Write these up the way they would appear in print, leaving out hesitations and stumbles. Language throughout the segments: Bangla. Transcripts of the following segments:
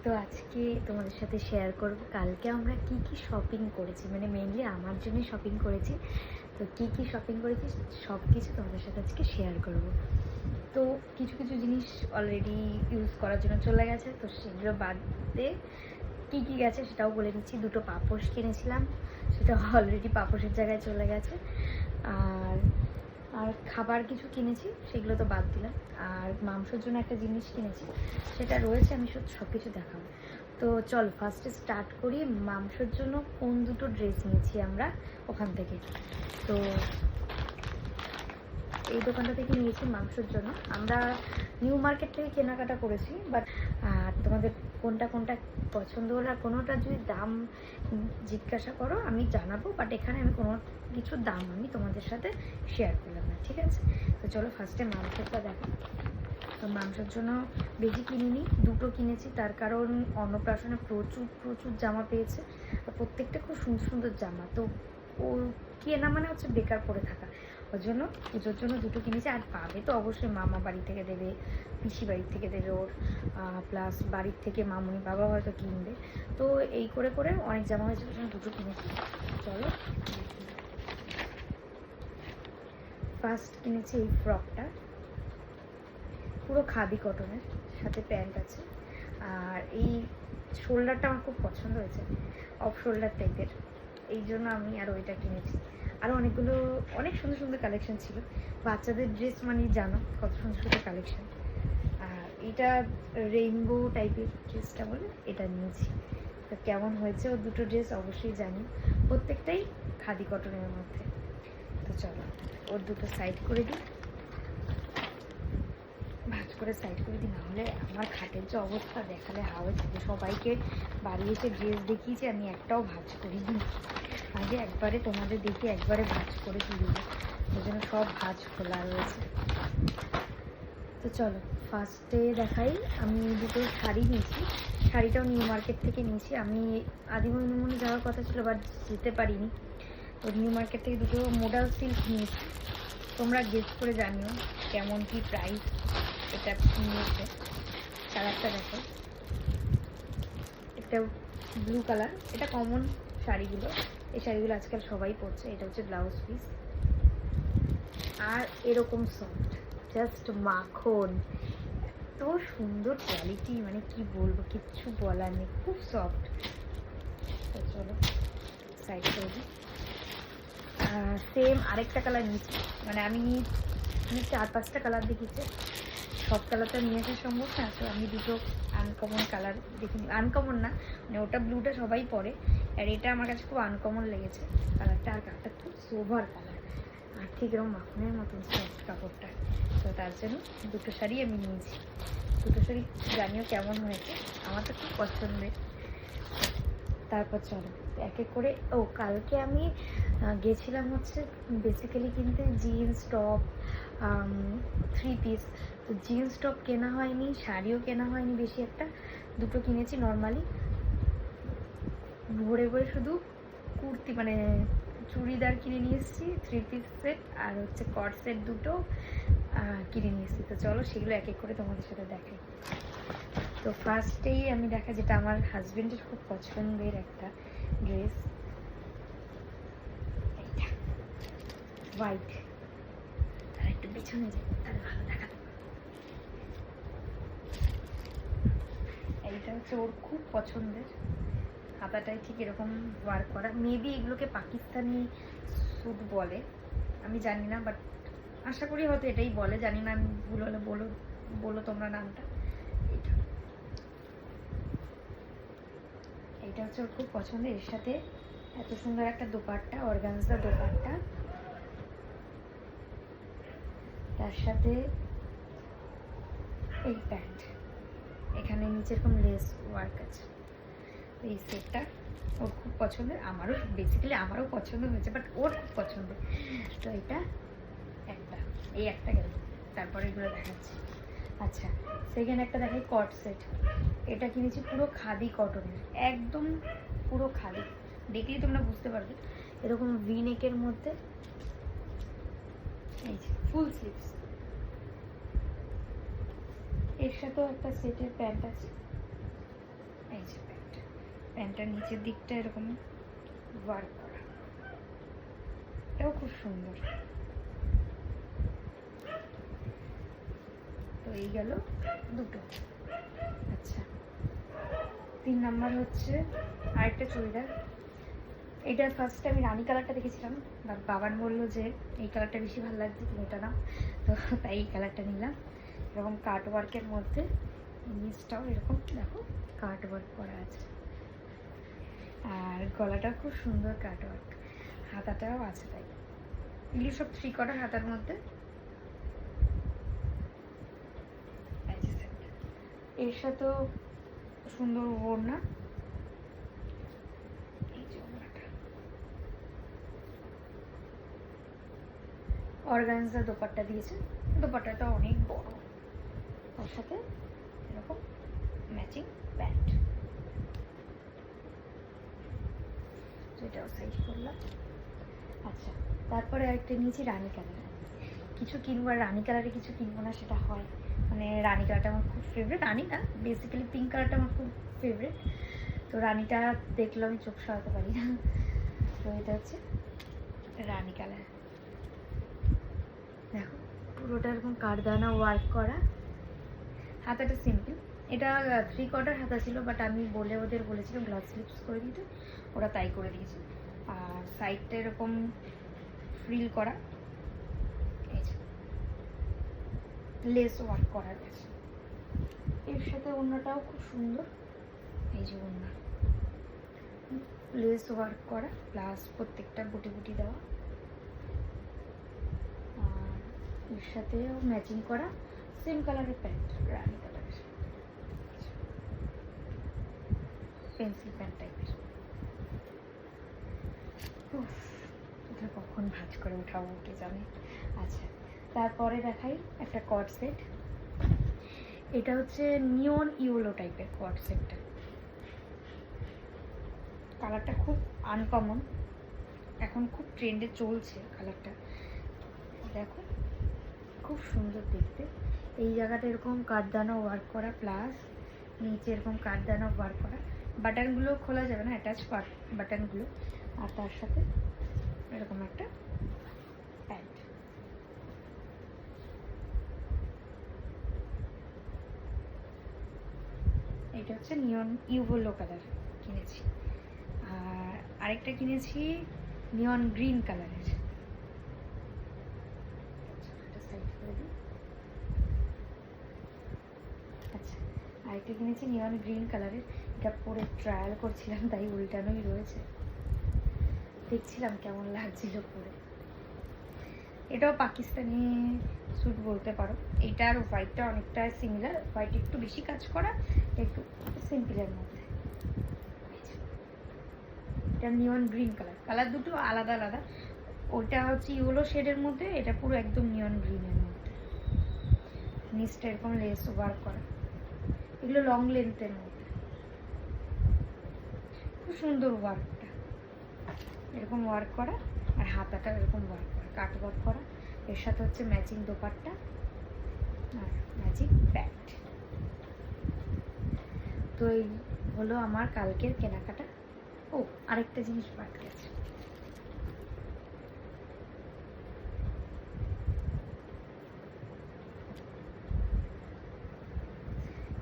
তো আজকে তোমাদের সাথে শেয়ার করব কালকে আমরা কি কি শপিং করেছি, মানে মেইনলি আমার জন্যই শপিং করেছি। তো কি কি শপিং করেছি সব কিছু তোমাদের সাথে আজকে শেয়ার করব। তো কিছু কিছু জিনিস অলরেডি ইউজ করার জন্য চলে গেছে, তো সেগুলো বাদ দিয়ে কী কী গেছে সেটাও বলে দিচ্ছি। দুটো পাপোশ কিনেছিলাম, সেটা অলরেডি পাপোশের জায়গায় চলে গেছে। আর আর খাবার কিছু কিনেছি, সেগুলো তো বাদ দিলাম। আর মাংসের জন্য একটা জিনিস কিনেছি, সেটা রয়েছে, আমি সব কিছু দেখাবো। তো চল ফার্স্টে স্টার্ট করি। মাংসের জন্য কোন দুটো ড্রেস নিয়েছি আমরা ওখান থেকে। তো এই দোকানটা থেকে নিয়েছি মাংসের জন্য। আমরা নিউ মার্কেট থেকে কেনাকাটা করেছি, বাট তোমাদের কোনটা কোনটা পছন্দ হলো আর কোনোটা যদি দাম জিজ্ঞাসা করো আমি জানাবো, বাট এখানে আমি কোনো কিছুর দাম আমি তোমাদের সাথে শেয়ার করলাম না, ঠিক আছে? তো চলো ফার্স্টে মাংসটা দেখো। তো মাংসের জন্য বেশি কিনিনি, দুটো কিনেছি, তার কারণ অন্নপ্রাশনে প্রচুর প্রচুর জামা পেয়েছে, প্রত্যেকটা খুব সুন্দর সুন্দর জামা। তো ও কেনা মানে হচ্ছে বেকার পড়ে থাকা, ওর জন্য পুজোর জন্য দুটো কিনেছি। আর পাবে তো অবশ্যই, মামা বাড়ি থেকে দেবে, পিসি বাড়ির থেকে দেবে ওর, প্লাস বাড়ির থেকে মামুনি বাবা হয়তো কিনবে। তো এই করে করে অনেক জামা হয়েছে, ওর জন্য দুটো কিনেছি। চলো ফার্স্ট কিনেছি এই ফ্রকটা, পুরো খাদি কটনের, সাথে প্যান্ট আছে। আর এই শোল্ডারটা আমার খুব পছন্দ হয়েছে, অফ শোল্ডার টাইপের, এই জন্য আমি আর ওইটা কিনেছি। আরও অনেকগুলো অনেক সুন্দর সুন্দর কালেকশন ছিল। বাচ্চাদের ড্রেস মানে জানো কত সুন্দর সুন্দর কালেকশন। আর এটা রেইনবো টাইপের ড্রেসটা বলে এটা নিয়েছি। তো কেমন হয়েছে ওর দুটো ড্রেস অবশ্যই জানি, প্রত্যেকটাই খাদি কটনের মধ্যে। তো চলো ওর দুটো সাইড করে দিই, ভাজ করে সাইড করে দিই, নাহলে আমার খাটের যে অবস্থা দেখালে হাওয়া থাকে। সবাইকে বাড়ি এসে ড্রেস দেখিয়েছি, আমি একটাও ভাজ করিনি। আগে একবারে তোমাদের দেখে একবারে ভাজ করে তুলব, ওই জন্য সব ভাজ খোলা রয়েছে। তো চলো ফার্স্টে দেখাই, আমি দুটো শাড়ি নিয়েছি। শাড়িটাও নিউ মার্কেট থেকে নিয়েছি। আমি আদিমণি যাওয়ার কথা ছিল, বাট যেতে পারিনি। তো নিউ মার্কেট থেকে দুটো মোডাল সিল্ক নিয়েছি। তোমরা গেস করে জানিও কেমন কি প্রাইস এটা নিয়েছে। কালারটা দেখো, একটা ব্লু কালার, এটা কমন শাড়িগুলো, এই শাড়িগুলো আজকাল সবাই পরছে। এটা হচ্ছে ব্লাউজ পিস, আর এরকম সফট, জাস্ট মাখন, এত সুন্দর কোয়ালিটি, মানে কি বলবো, কিচ্ছু বলার নেই, খুব সফট। তো চলো সাইড করে দিই। সেম আরেকটা কালার নিয়েছি, মানে আমি 4-5টা কালার দেখিয়েছি, সব কালারটা নিয়ে আসা সম্ভব না। তো আমি দুটো আনকমন কালার দেখে নিই, আনকমন না মানে ওটা ব্লুটা সবাই পরে, আর এটা আমার কাছে খুব আনকমন লেগেছে কালারটা। আর কালারটা খুব সোভার কালার, আর ঠিক এরকম মাখনের মতন সফট কাপড়টা। তো তার জন্য দুটো শাড়ি আমি নিয়েছি। দুটো শাড়ি জানিও কেমন হয়েছে, আমার তো খুব পছন্দের। তারপর চলো এক এক করে। ও কালকে আমি গেছিলাম হচ্ছে বেসিক্যালি কিনতে জিন্স টপ, 3 পিস। তো জিন্স টপ কেনা হয়নি, শাড়িও কেনা হয়নি বেশি একটা, দুটো কিনেছি নর্মালি। ভরে ভরে শুধু কুর্তি মানে চুড়িদার কিনে নিয়ে এসেছি, 3 পিস সেট, আর হচ্ছে কট সেট দুটো কিনে নিয়ে এসেছি। তো চলো সেগুলো এক এক করে তোমাদের সাথে দেখাই। তো ফার্স্টেই আমি দেখা, যেটা আমার হাজবেন্ডের খুব পছন্দের একটা ড্রেস, এইটা হোয়াইট। আর একটু পেছনে যাই তাহলে ভালো দেখাতে। এইটা হচ্ছে ওর খুব পছন্দের, হাতাটাই ঠিক এরকম ওয়ার্ক করা। মেবি এগুলোকে পাকিস্তানি স্যুট বলে, আমি জানি না, বাট আশা করি হয়তো এটাই বলে, জানি না, আমি ভুল হলে বলো বলো তোমরা নামটা। এইটা হচ্ছে ওর খুব পছন্দের। এর সাথে এত সুন্দর একটা দোপাট্টা, অর্গানজা দোপাট্টা, তার সাথে এই প্যান্ট, এখানে নিচে এরকম লেস ওয়ার্ক আছে। এই সেটটা ওর খুব পছন্দের, আমারও বেসিক্যালি আমারও পছন্দ হয়েছে, বাট ওর খুব পছন্দের। তো এটা একটা, এই একটা গেল, তারপরে এগুলো দেখাচ্ছি। আচ্ছা সেকেন্ড একটা দেখাই, কট সেট। এটা কিনেছি পুরো খাদি কটনের, একদম পুরো খাদি, দেখলেই তোমরা বুঝতে পারবে। এরকম ভি নেকের মধ্যে, এই ফুল স্লিভস, এর সাথেও একটা সেটের প্যান্ট আছে। প্যান্টটার নিচের দিকটা এরকম ওয়ার্ক করা, এটাও খুব সুন্দর। তো এই গেল দুটো। আচ্ছা, 3 নাম্বার হচ্ছে আরেকটা চুড়িদার। এটা ফার্স্টে আমি রানী কালারটা দেখেছিলাম, বাট বাবান বললো যে এই কালারটা বেশি ভালো লাগছে, তুমি এটা নাও। তো তাই এই কালারটা নিলাম। এরকম কাট ওয়ার্কের মধ্যে, নিচটাও এরকম দেখো কাট ওয়ার্ক করা আছে, আর গলাটা খুব সুন্দর কাট ওয়ার্ক, হাতাটাও আছে তাই। এগুলো সব 3/4 হাতার মধ্যে। এর সাথেও সুন্দর ওড়না, এই যে ওড়নাটা অর্গানজা দোপাট্টা দিয়েছে, দোপাট্টাটা অনেক বড়, তার সাথে এরকম ম্যাচিং প্যান্ট। এটাও সাইজ করলাম। আচ্ছা, তারপরে আরেকটা নিয়েছি রানী কালার। কিছু কিনবো, আর রানী কালারে কিছু কিনবো না সেটা হয়, মানে রানী কালারটা আমার খুব ফেভারিট। রানী না, বেসিক্যালি পিঙ্ক কালারটা আমার খুব ফেভারিট। তো রানীটা দেখলে আমি চোখ সরাতে পারি না। তো এটা হচ্ছে রানী কালার। দেখো পুরোটা এরকম কারদানা ওয়ার্ক করা, হাতাটা সিম্পল। এটা 3/4 হাতা ছিল, বাট আমি ওদের বলেছিলাম গ্লাস স্লিপস করে দিতে, ওরা তাই করে দিয়েছে। আর সাইডটা এরকম ফ্রিল করা, লেস ওয়ার্ক করা রয়েছে। এর সাথে ওড়নাটাও খুব সুন্দর, এই যে ওড়না লেস ওয়ার্ক করা, প্লাস প্রত্যেকটা বুটি বুটি দেওয়া, আর এর সাথেও ম্যাচিং করা সেম কালারের প্যান্ট, রানী কালারের পেন্সিল প্যান্ট টাইপের। এটা কখন ভাঁজ করে উঠাবো কে জানে। আচ্ছা, তারপরে দেখাই একটা কর্ড সেট। এটা হচ্ছে নিয়ন ইয়েলো টাইপের কর্ড সেটটা। কালারটা খুব আনকমন, এখন খুব ট্রেন্ডে চলছে কালারটা। দেখো খুব সুন্দর দেখতে। এই জায়গাটা এরকম কাঠদানা ওয়ার্ক করা, প্লাস নিচে এরকম কাঠদানা ওয়ার্ক করা। বাটনগুলো খোলা যাবে না, অ্যাটাচ বাটনগুলো, আর তার সাথে এরকম একটা প্যান্ট। এটা হচ্ছে নিয়ন ইয়েলো কালার কিনেছি, আর আরেকটা কিনেছি নিয়ন গ্রিন কালারের। আচ্ছা, আরেকটা কিনেছি নিয়ন গ্রিন কালারের। এটা পরে ট্রায়াল করছিলাম, তাই উল্টানোই রয়েছে, দেখছিলাম কেমন লাগছিল পরে। এটাও পাকিস্তানি স্যুট বলতে পারো। এটা আর হোয়াইটটা অনেকটা সিমিলার, হোয়াইট একটু বেশি কাজ করা, একটু সিম্পলের মধ্যে। এটা নিয়ন গ্রিন কালার, কালার দুটো আলাদা আলাদা। ওটা হচ্ছে ইয়েলো শেডের মধ্যে, এটা পুরো একদম নিয়ন গ্রিনের মধ্যে। নিচটা এরকম লেস ওয়ার্ক করা, এগুলো লং লেন্থের মধ্যে, খুব সুন্দর ওয়ার্কটা, এরকম ওয়ার্ক করা, আর হাতাটা এরকম ওয়ার্ক করা, কাট ওয়ার্ক করা। এর সাথে হচ্ছে ম্যাচিং দোপাট্টা আর ম্যাচিং প্যান্ট। তো এই হলো আমার কালকের কেনাকাটা। ও, আরেকটা জিনিস বাকি আছে।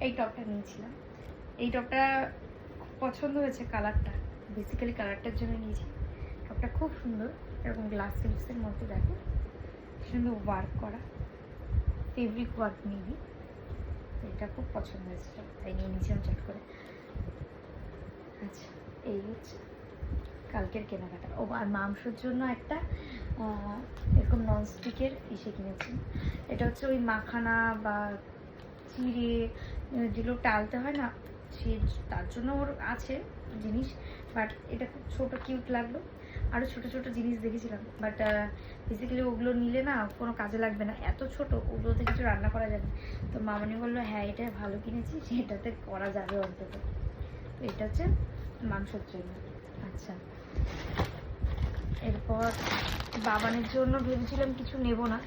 এই টপটা নিয়েছিলাম, এই টপটা খুব পছন্দ হয়েছে, কালারটা বেসিক্যালি কালারটার জন্য নিয়েছি। টপটা খুব সুন্দর, এরকম গ্লাস সিল্কসের মধ্যে দেখো সুন্দর ওয়ার্ক করা, ফেব্রিক ওয়ার্ক নিবি। এটা খুব পছন্দ হয়েছে, তাই নিয়ে নিয়েছিলাম চট করে। আচ্ছা, এই হচ্ছে কালকের কেনাকাটা। ও, আর মাংসের জন্য একটা এরকম ননস্টিকের ইসে কিনেছি। এটা হচ্ছে ওই মাখানা বা চিড়ে যেগুলো টালতে হয় না, সে তার জন্য ওর আছে জিনিস, বাট এটা খুব ছোটো কিউট লাগলো। আরও ছোটো ছোটো জিনিস দেখেছিলাম, বাট বেসিক্যালি ওগুলো নিলে না কোনো কাজে লাগবে না, এত ছোটো, ওগুলোতে কিছু রান্না করা যাবে। তো মামনি বললো হ্যাঁ এটা ভালো কিনেছি, সেটাতে করা যাবে অন্তত। তো এটা হচ্ছে মাংসের জন্য। আচ্ছা, এরপর বাবানের জন্য ভেবেছিলাম কিছু নেব না,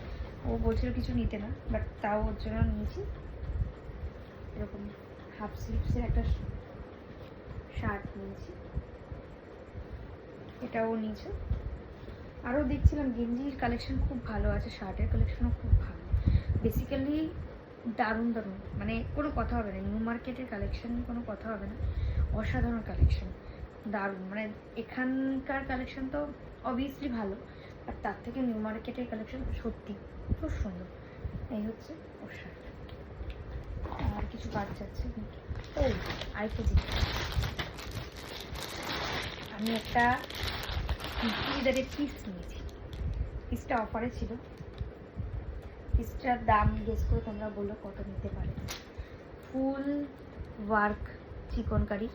ও বলছিল কিছু নিতে না, বাট তাও ওর জন্য নিয়েছি এরকম হাফ স্লিভসের একটা শার্ট শার্ট নিয়েছি, এটাও নিয়েছে। আরও দেখছিলাম গেঞ্জির কালেকশন খুব ভালো আছে, শার্টের কালেকশনও খুব ভালো। বেসিক্যালি দারুণ দারুণ, মানে কোনো কথা হবে না, নিউ মার্কেটের কালেকশন নিয়ে কোনো কথা হবে না, অসাধারণ কালেকশন, দারুণ। মানে এখানকার কালেকশন তো অবভিয়াসলি ভালো, আর তার থেকে নিউ মার্কেটের কালেকশন সত্যি খুব সুন্দর। এই হচ্ছে ওর শার্ট। আর কিছু কাজ যাচ্ছে নাকি? ও আরেকটা জিনিস, আমি একটা চুড়িদারের পিস নিয়েছি, পিসটা অফারে ছিল। পিসটার দাম গেস করে তোমরা বলো কত নিতে পারে। ফুল work chikankari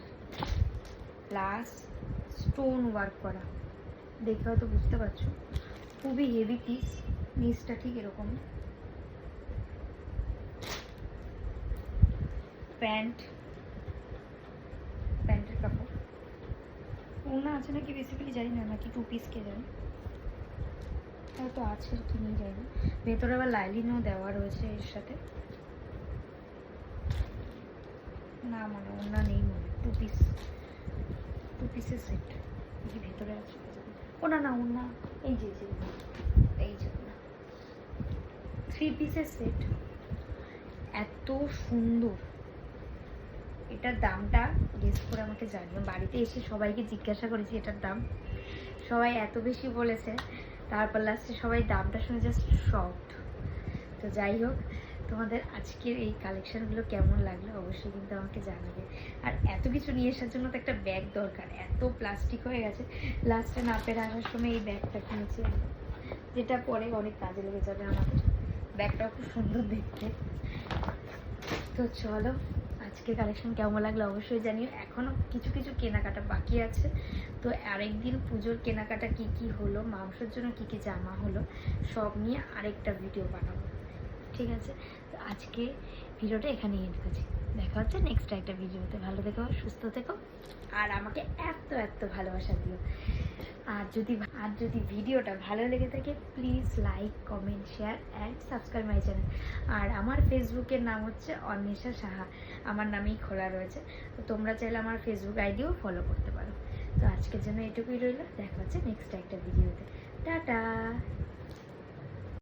plus stone work করা, দেখে হয়তো বুঝতে পারছো খুবই হেভি পিস। নিচটা ঠিক এরকম, প্যান্টের কাপড়, ওনা আছে নাকি বেসিক্যালি জানি না, নাকি 2 পিস কে জানি, হয়তো আছে কি নিয়ে যায়নি। ভেতরে আবার লাইলিনও দেওয়া রয়েছে এর সাথে, না মানে ওনা নেই মনে, 2 পিসের সেট কি ভেতরে আছে। ওনা না ওনা, এই যে এই যে 3 পিসের সেট, এত সুন্দর। এটার দামটা গেস করে আমাকে জানিও। বাড়িতে এসে সবাইকে জিজ্ঞাসা করেছি এটার দাম, সবাই এত বেশি বলেছে, তারপর লাস্টে সবাই দামটা শুনে জাস্ট শকড। তো যাই হোক, তোমাদের আজকের এই কালেকশনগুলো কেমন লাগলো অবশ্যই কিন্তু আমাকে জানাবে। আর এত কিছু নিয়ে আসার জন্য তো একটা ব্যাগ দরকার, এত প্লাস্টিক হয়ে গেছে। লাস্টে না পেরে আসার সময় এই ব্যাগটা কিনেছি, যেটা পরে অনেক কাজে লেগে যাবে আমাদের। ব্যাগটাও খুব সুন্দর দেখতে। তো চলো, আজকের কালেকশন কেমন লাগলো অবশ্যই জানিও। এখনও কিছু কিছু কেনাকাটা বাকি আছে, তো আরেকদিন পুজোর কেনাকাটা কি কি হলো, মাংসের জন্য কি কি জামা হলো, সব নিয়ে আরেকটা ভিডিও বানাবো, ঠিক আছে? তো আজকে ভিডিওটা এখানেই এন্ড করছি, দেখা হচ্ছে নেক্সট একটা ভিডিওতে। ভালো থেকো, সুস্থ থেকো, আর আমাকে এত এত ভালোবাসা দিও। আর যদি ভিডিওটা ভালো লেগে থাকে please like, comment, share and subscribe my channel. আর আমার ফেসবুকের নাম হচ্ছে অন্বেষা সাহা, আমার নামেই খোলা রয়েছে, তো তোমরা চাইলে আমার ফেসবুক আইডিও ফলো করতে পারো। তো আজকের জন্য এটুকুই রইলো, দেখা হচ্ছে নেক্সট একটা ভিডিওতে। টাটা।